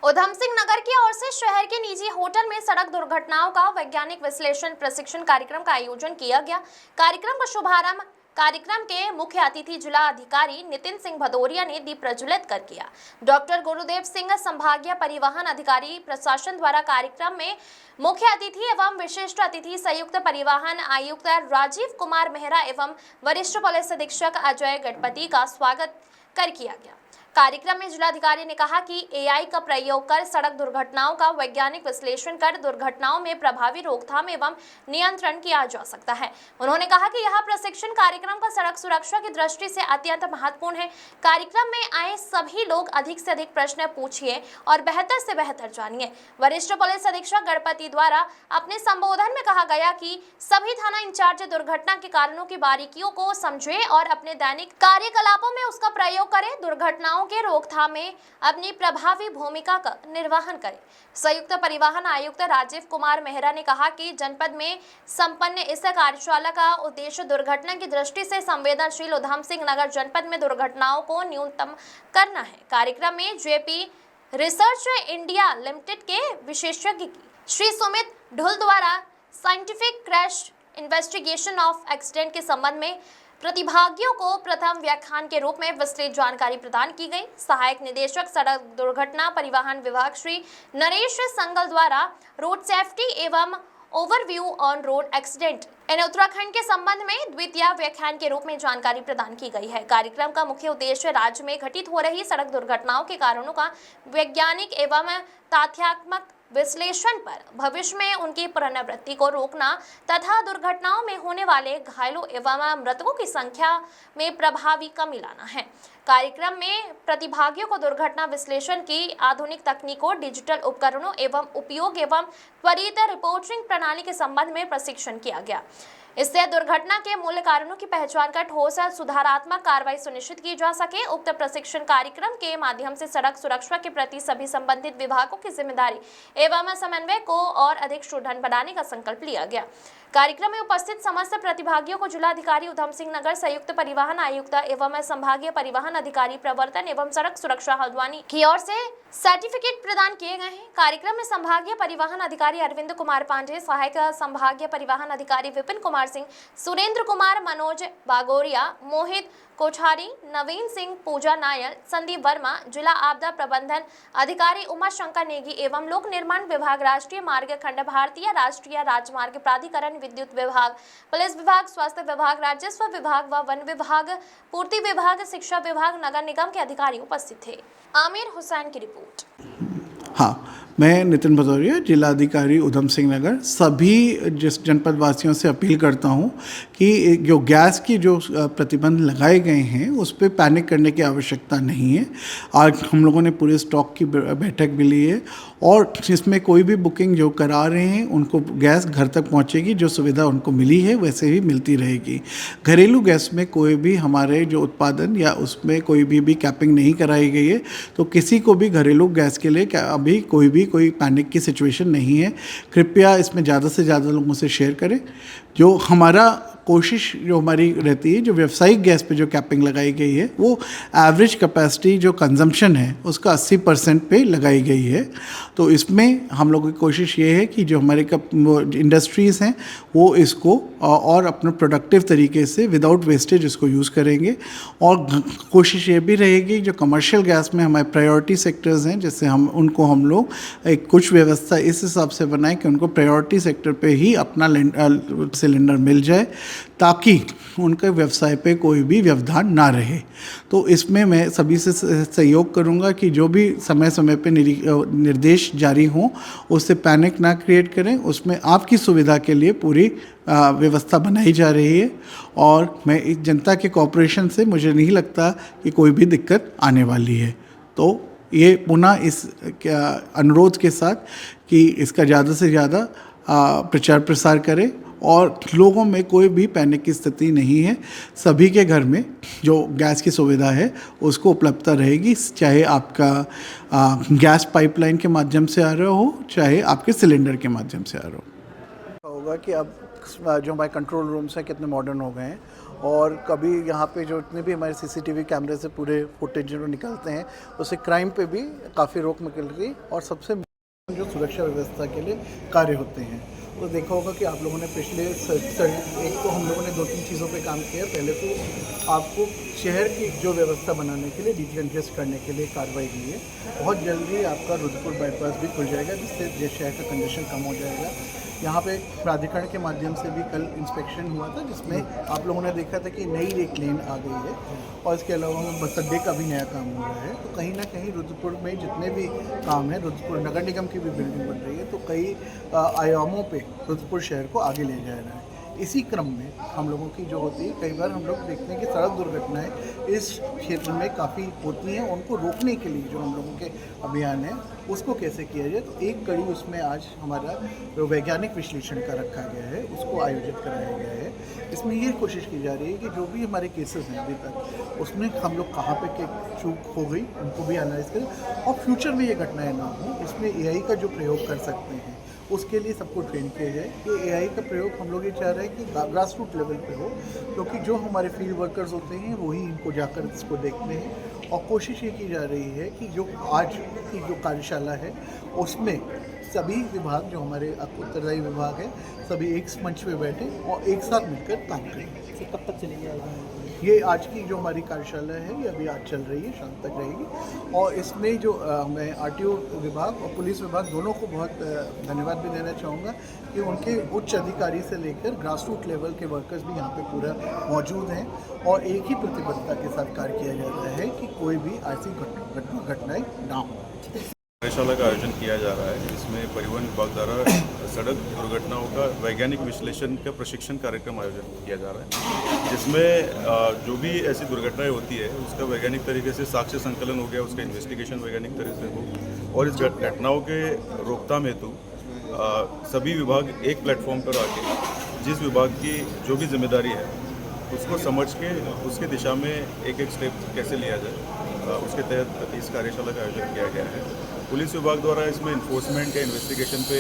उधम सिंह नगर की ओर से शहर के निजी होटल में सड़क दुर्घटनाओं का वैज्ञानिक विश्लेषण प्रशिक्षण कार्यक्रम का आयोजन किया गया। कार्यक्रम के मुख्य अतिथि जिला अधिकारी नितिन सिंह भदौरिया ने दीप प्रज्वलित कर किया। डॉक्टर गुरुदेव सिंह संभागीय परिवहन अधिकारी प्रशासन द्वारा कार्यक्रम में मुख्य अतिथि एवं विशिष्ट अतिथि संयुक्त परिवहन आयुक्त राजीव कुमार मेहरा एवं वरिष्ठ पुलिस अधीक्षक अजय गणपति का स्वागत कर किया गया। कार्यक्रम में जिलाधिकारी ने कहा कि एआई का प्रयोग कर सड़क दुर्घटनाओं का वैज्ञानिक विश्लेषण कर दुर्घटनाओं में प्रभावी रोकथाम एवं नियंत्रण किया जा सकता है। उन्होंने कहा कि यह प्रशिक्षण कार्यक्रम का सड़क सुरक्षा की दृष्टि से अत्यंत महत्वपूर्ण है। कार्यक्रम में आए सभी लोग अधिक से अधिक प्रश्न पूछिए और बेहतर से बेहतर जानिए। वरिष्ठ पुलिस अधीक्षक गणपति द्वारा अपने संबोधन में कहा गया कि सभी थाना इंचार्ज दुर्घटना के कारणों की बारीकियों को समझे और अपने दैनिक कार्यकलापों में उसका प्रयोग करें। दुर्घटनाओं के रोकथाम में अपनी प्रभावी भूमिका का निर्वहन करें। संयुक्त परिवहन आयुक्त राजीव कुमार मेहरा ने कहा कि जनपद में संपन्न इस कार्यशाला का उद्देश्य दुर्घटना की दृष्टि से संवेदनशील उधम सिंह नगर जनपद में दुर्घटनाओं को न्यूनतम करना है। कार्यक्रम में जेपी रिसर्च इंडिया लिमिटेड के विशेषज्ञ श्री सुमित ढुल द्वारा scientific crash investigation of accident के संबंध में प्रतिभागियों को प्रथम व्याख्यान के रूप में विस्तृत जानकारी प्रदान की गई। सहायक निदेशक सड़क दुर्घटना परिवहन विभाग श्री नरेश संगल द्वारा रोड सेफ्टी एवं overview on road accident in Uttarakhand के संबंध में द्वितीय व्याख्यान के रूप में जानकारी प्रदान की गई है। कार्यक्रम का मुख्य उद्देश्य राज्य में घटित हो रही सड़क दुर्घटनाओं के कारणों का वैज्ञानिक एवं तथ्यात्मक विश्लेषण पर भविष्य में उनकी पुनरावृत्ति को रोकना तथा दुर्घटनाओं में होने वाले घायलों एवं मृतकों की संख्या में प्रभावी कमी लाना है। कार्यक्रम में प्रतिभागियों को दुर्घटना विश्लेषण की आधुनिक तकनीकों, डिजिटल उपकरणों एवं उपयोग एवं त्वरित रिपोर्टिंग प्रणाली के संबंध में प्रशिक्षण किया गया। इससे दुर्घटना के मूल कारणों की पहचान कर ठोस सुधारात्मक कार्रवाई सुनिश्चित की जा सके। उक्त प्रशिक्षण कार्यक्रम के माध्यम से सड़क सुरक्षा के प्रति सभी संबंधित विभागों की जिम्मेदारी एवं समन्वय को और अधिक सुदृढ़ बनाने का संकल्प लिया गया। कार्यक्रम में उपस्थित समस्त प्रतिभागियों को जिलाधिकारी उधम सिंह नगर, संयुक्त परिवहन आयुक्त एवं संभागीय परिवहन अधिकारी प्रवर्तन एवं सड़क सुरक्षा हल्द्वानी की ओर से सर्टिफिकेट प्रदान किए गए हैं। कार्यक्रम में संभागीय परिवहन अधिकारी अरविंद कुमार पांडे, सहायक संभागीय परिवहन अधिकारी विपिन कुमार सिंह, सुरेंद्र कुमार, मनोज बागोरिया, मोहित कोठारी, नवीन सिंह, पूजा नायर, संदीप वर्मा, जिला आपदा प्रबंधन अधिकारी उमा शंकर नेगी एवं लोक निर्माण विभाग, राष्ट्रीय मार्ग खंड, भारतीय राष्ट्रीय राजमार्ग प्राधिकरण, विद्युत विभाग, पुलिस विभाग, स्वास्थ्य विभाग, राजस्व विभाग व वन विभाग, पूर्ति विभाग, शिक्षा विभाग, नगर निगम के अधिकारी उपस्थित थे। आमिर हुसैन की रिपोर्ट। हाँ, मैं नितिन भदौरिया, जिलाधिकारी उधम सिंह नगर, सभी जिस जनपद वासियों से अपील करता हूँ कि जो गैस की जो प्रतिबंध लगाए गए हैं उस पर पैनिक करने की आवश्यकता नहीं है। आज हम लोगों ने पूरे स्टॉक की बैठक भी ली है और इसमें कोई भी बुकिंग जो करा रहे हैं उनको गैस घर तक पहुँचेगी। जो सुविधा उनको मिली है वैसे ही मिलती रहेगी। घरेलू गैस में कोई भी हमारे जो उत्पादन या उसमें कोई भी कैपिंग नहीं कराई गई है, तो किसी को भी घरेलू गैस के लिए अभी कोई पैनिक की सिचुएशन नहीं है। कृपया इसमें ज़्यादा से ज़्यादा लोगों से शेयर करें। जो हमारा कोशिश जो हमारी रहती है, जो व्यावसायिक गैस पे जो कैपिंग लगाई गई है वो एवरेज कैपेसिटी जो कंजम्पशन है उसका 80% पे लगाई गई है। तो इसमें हम लोगों की कोशिश ये है कि जो हमारे इंडस्ट्रीज़ हैं वो इसको और अपने प्रोडक्टिव तरीके से विदाउट वेस्टेज इसको यूज़ करेंगे। और कोशिश ये भी रहेगी जो कमर्शियल गैस में हमारे प्रायोरिटी सेक्टर्स हैं, जैसे हम लोग एक कुछ व्यवस्था इस हिसाब से बनाएं कि उनको प्रायोरिटी सेक्टर पे ही अपना सिलेंडर मिल जाए ताकि उनके व्यवसाय पे कोई भी व्यवधान ना रहे। तो इसमें मैं सभी से सहयोग करूंगा कि जो भी समय समय पे निर्देश जारी हों उससे पैनिक ना क्रिएट करें। उसमें आपकी सुविधा के लिए पूरी व्यवस्था बनाई जा रही है और मैं इस जनता के कोऑपरेशन से मुझे नहीं लगता कि कोई भी दिक्कत आने वाली है। तो ये पुनः इस अनुरोध के साथ कि इसका ज़्यादा से ज़्यादा प्रचार प्रसार करें और लोगों में कोई भी पैनिक की स्थिति नहीं है। सभी के घर में जो गैस की सुविधा है उसको उपलब्धता रहेगी, चाहे आपका गैस पाइपलाइन के माध्यम से आ रहा हो, चाहे आपके सिलेंडर के माध्यम से आ रहा हो। होगा कि अब जो हमारे कंट्रोल रूम्स हैं कितने मॉडर्न हो गए हैं और कभी यहाँ पे जो इतने भी हमारे CCTV कैमरे से पूरे फुटेज जो निकलते हैं उससे क्राइम पे भी काफ़ी रोक निकल रही और सबसे जो सुरक्षा व्यवस्था के लिए कार्य होते हैं। तो देखा होगा कि आप लोगों ने पिछले एक तो हम लोगों ने 2-3 चीज़ों पे काम किया। पहले तो आपको शहर की जो व्यवस्था बनाने के लिए डिकंजेस्ट करने के लिए कार्रवाई की है। बहुत जल्दी आपका रुद्रपुर बाईपास भी खुल जाएगा, जिससे शहर का कंजेशन कम हो जाएगा। यहाँ पे प्राधिकरण के माध्यम से भी कल इंस्पेक्शन हुआ था, जिसमें आप लोगों ने देखा था कि नई एक लेन आ गई है और इसके अलावा बस अड्डे का भी नया काम हो रहा है। तो कहीं ना कहीं रुद्रपुर में जितने भी काम है, रुद्रपुर नगर निगम की भी बिल्डिंग बन रही है, तो कई आयामों पे रुद्रपुर शहर को आगे ले जा रहा है। इसी क्रम में हम लोगों की जो होती है, कई बार हम लोग देखते हैं कि सड़क दुर्घटनाएं इस क्षेत्र में काफ़ी होती हैं। उनको रोकने के लिए जो हम लोगों के अभियान है उसको कैसे किया जाए, तो एक कड़ी उसमें आज हमारा जो वैज्ञानिक विश्लेषण का रखा गया है उसको आयोजित कराया गया है। इसमें ये कोशिश की जा रही है कि जो भी हमारे केसेस हैं अभी तक, उसमें हम लोग कहाँ पे चूक हो गई उनको भी एनालाइज करें और फ्यूचर में ये घटनाएं ना हो। इसमें AI का जो प्रयोग कर सकते हैं उसके लिए सबको ट्रेन किया जाए। कि AI का प्रयोग हम लोग ये चाह रहे हैं कि ग्रास रूट लेवल पे हो, क्योंकि जो हमारे फील्ड वर्कर्स होते हैं वही इनको जाकर इसको देखते हैं। और कोशिश ये की जा रही है कि जो आज की जो कार्यशाला है उसमें सभी विभाग, जो हमारे उत्तरदायी विभाग है, सभी एक मंच पे बैठे और एक साथ मिलकर काम करें। कब तक चलेगी? ये आज की जो हमारी कार्यशाला है ये अभी आज चल रही है, शाम तक रहेगी। और इसमें जो मैं RTO विभाग और पुलिस विभाग दोनों को बहुत धन्यवाद भी देना चाहूँगा कि उनके उच्च अधिकारी से लेकर ग्रास रूट लेवल के वर्कर्स भी यहाँ पे पूरा मौजूद हैं और एक ही प्रतिबद्धता के साथ कार्य किया जाता है कि कोई भी ऐसी घटनाएं ना हो। कार्यशाला का आयोजन किया जा रहा है, जिसमें परिवहन विभाग द्वारा सड़क दुर्घटनाओं का वैज्ञानिक विश्लेषण का प्रशिक्षण कार्यक्रम आयोजन किया जा रहा है, जिसमें जो भी ऐसी दुर्घटनाएं होती है उसका वैज्ञानिक तरीके से साक्ष्य संकलन हो गया, उसका इन्वेस्टिगेशन वैज्ञानिक तरीके से हो और इस घटनाओं के रोकथाम हेतु सभी विभाग एक प्लेटफॉर्म पर आके जिस विभाग की जो भी जिम्मेदारी है उसको समझ के उसकी दिशा में एक एक स्टेप कैसे लिया जाए, उसके तहत इस कार्यशाला का आयोजन किया गया है। पुलिस विभाग द्वारा इसमें इन्फोर्समेंट या इन्वेस्टिगेशन पे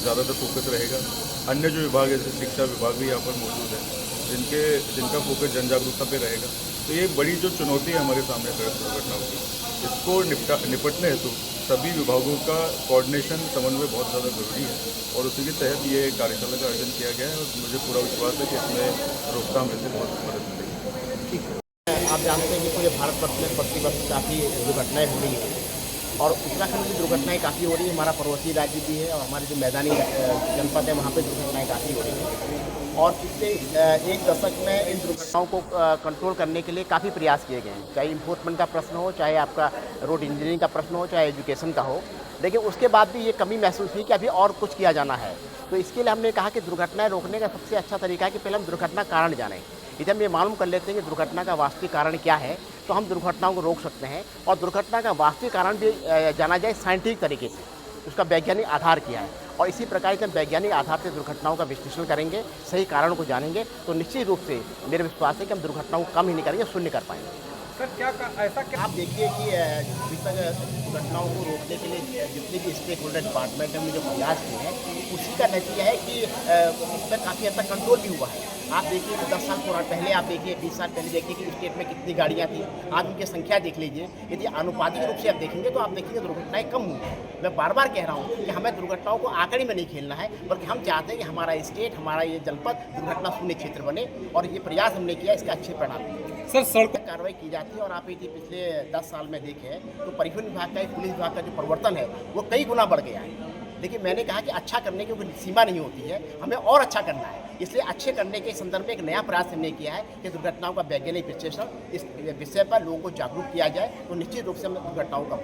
ज़्यादातर फोकस रहेगा। अन्य जो विभाग है जैसे शिक्षा विभाग भी यहाँ पर मौजूद है, जिनका फोकस जन जागरूकता पे रहेगा। तो ये बड़ी जो चुनौती है हमारे सामने सड़क दुर्घटनाओं की, इसको निपटने हेतु सभी विभागों का कोऑर्डिनेशन, समन्वय बहुत ज़्यादा ज़रूरी है और उसी के तहत ये कार्यशाला का आयोजन किया गया है और मुझे पूरा विश्वास है कि इसमें रोकथाम में से बहुत मदद मिलेगी। ठीक है, आप जानते हैं कि पूरे भारतवर्ष में प्रतिवर्ष काफ़ी दुर्घटनाएं हो रही हैं और उत्तराखंड की दुर्घटनाएं काफ़ी हो रही है। हमारा पर्वतीय राज्य भी है और हमारे जो मैदानी जनपद है वहाँ पे दुर्घटनाएं काफ़ी हो रही हैं और पिछले एक दशक में इन दुर्घटनाओं को कंट्रोल करने के लिए काफ़ी प्रयास किए गए हैं। चाहे इन्फोर्समेंट का प्रश्न हो, चाहे आपका रोड इंजीनियरिंग का प्रश्न हो, चाहे एजुकेशन का हो, लेकिन उसके बाद भी ये कमी महसूस हुई कि अभी और कुछ किया जाना है। तो इसके लिए हमने कहा कि दुर्घटनाएं रोकने का सबसे अच्छा तरीका है कि पहले हम दुर्घटना कारण जानें। यदि हम ये मालूम कर लेते हैं कि दुर्घटना का वास्तविक कारण क्या है तो हम दुर्घटनाओं को रोक सकते हैं और दुर्घटना का वास्तविक कारण भी जाना जाए साइंटिफिक तरीके से, उसका वैज्ञानिक आधार क्या है। और इसी प्रकार से हम वैज्ञानिक आधार से दुर्घटनाओं का विश्लेषण करेंगे, सही कारण को जानेंगे तो निश्चित रूप से मेरे विश्वास है कि हम दुर्घटनाओं को कम ही नहीं करेंगे, शून्य कर पाएंगे। सर ऐसा क्या आप देखिए कि अभी तक दुर्घटनाओं को रोकने के लिए जितने भी स्टेक होल्डर डिपार्टमेंट ने जो प्रयास किए हैं उसी का नतीजा है कि इसमें काफ़ी हद तक कंट्रोल भी हुआ है। आप देखिए कि 10 साल पहले आप देखिए, 20 साल पहले देखिए कि स्टेट में कितनी गाड़ियाँ थी, आज उनकी संख्या देख लीजिए। यदि आनुपातिक रूप से आप देखेंगे तो आप देखेंगे दुर्घटनाएं कम हुई हैं। मैं बार बार कह रहा हूँ कि हमें दुर्घटनाओं को आंकड़े में नहीं खेलना है, बल्कि हम चाहते हैं कि हमारा स्टेट, हमारा ये जनपद दुर्घटना शून्य क्षेत्र बने और ये प्रयास हमने किया, इसके अच्छे परिणाम। सर सड़क कार्रवाई की जाती है और आप यदि पिछले 10 साल में देखें तो परिवहन विभाग का, पुलिस विभाग का जो परिवर्तन है वो कई गुना बढ़ गया है। लेकिन मैंने कहा कि अच्छा करने की कोई सीमा नहीं होती है, हमें और अच्छा करना है। इसलिए अच्छे करने के संदर्भ में एक नया प्रयास हमने किया है कि दुर्घटनाओं का वैज्ञानिक विश्लेषण, इस विषय पर लोगों को जागरूक किया जाए तो निश्चित रूप से हम दुर्घटनाओं का